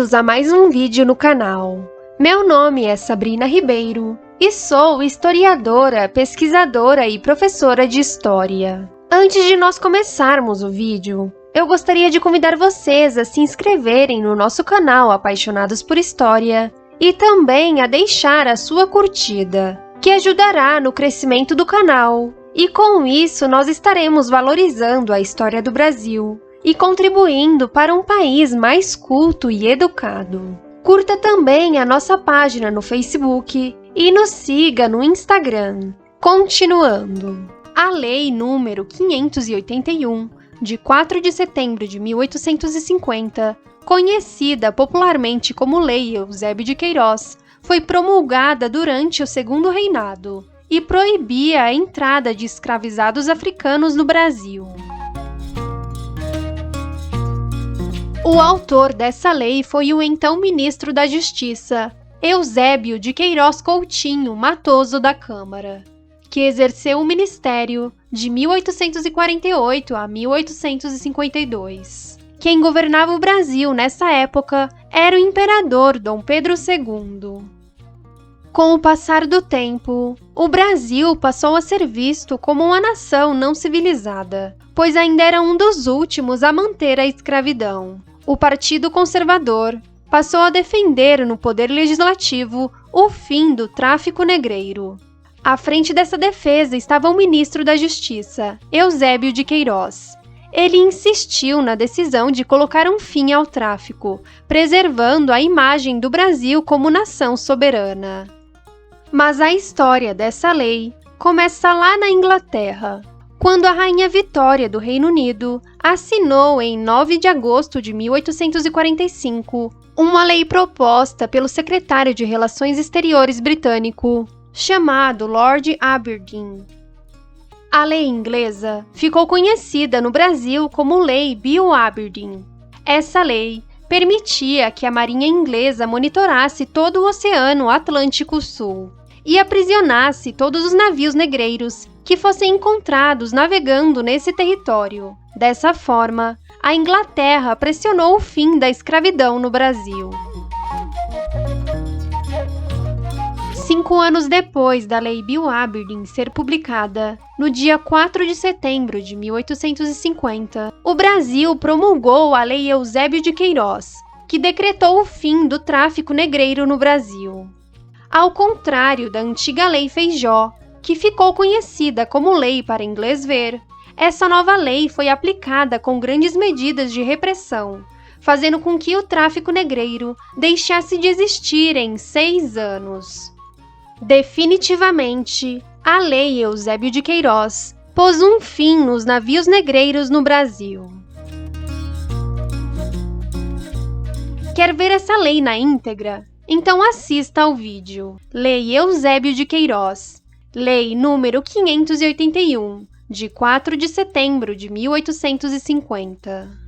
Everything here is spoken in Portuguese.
Bem-vindos a mais um vídeo no canal. Meu nome é Sabrina Ribeiro e sou historiadora, pesquisadora e professora de História. Antes de nós começarmos o vídeo, eu gostaria de convidar vocês a se inscreverem no nosso canal Apaixonados por História e também a deixar a sua curtida, que ajudará no crescimento do canal. E com isso, nós estaremos valorizando a história do Brasil e contribuindo para um país mais culto e educado. Curta também a nossa página no Facebook e nos siga no Instagram. Continuando. A Lei número 581, de 4 de setembro de 1850, conhecida popularmente como Lei Eusébio de Queiroz, foi promulgada durante o Segundo Reinado e proibia a entrada de escravizados africanos no Brasil. O autor dessa lei foi o então ministro da Justiça, Eusébio de Queiroz Coutinho Matoso da Câmara, que exerceu o ministério de 1848 a 1852. Quem governava o Brasil nessa época era o imperador Dom Pedro II. Com o passar do tempo, o Brasil passou a ser visto como uma nação não civilizada, pois ainda era um dos últimos a manter a escravidão. O Partido Conservador passou a defender no poder legislativo o fim do tráfico negreiro. À frente dessa defesa estava o ministro da Justiça, Eusébio de Queiroz. Ele insistiu na decisão de colocar um fim ao tráfico, preservando a imagem do Brasil como nação soberana. Mas a história dessa lei começa lá na Inglaterra, quando a Rainha Vitória do Reino Unido assinou em 9 de agosto de 1845 uma lei proposta pelo secretário de Relações Exteriores britânico, chamado Lord Aberdeen. A lei inglesa ficou conhecida no Brasil como Lei Bill Aberdeen. Essa lei permitia que a Marinha Inglesa monitorasse todo o Oceano Atlântico Sul e aprisionasse todos os navios negreiros que fossem encontrados navegando nesse território. Dessa forma, a Inglaterra pressionou o fim da escravidão no Brasil. 5 anos depois da Lei Bill Aberdeen ser publicada, no dia 4 de setembro de 1850, o Brasil promulgou a Lei Eusébio de Queiroz, que decretou o fim do tráfico negreiro no Brasil. Ao contrário da antiga Lei Feijó, que ficou conhecida como Lei para Inglês Ver, essa nova lei foi aplicada com grandes medidas de repressão, fazendo com que o tráfico negreiro deixasse de existir em 6 anos. Definitivamente, a Lei Eusébio de Queiroz pôs um fim nos navios negreiros no Brasil. Quer ver essa lei na íntegra? Então assista ao vídeo. Lei Eusébio de Queiroz, Lei número 581, de 4 de setembro de 1850.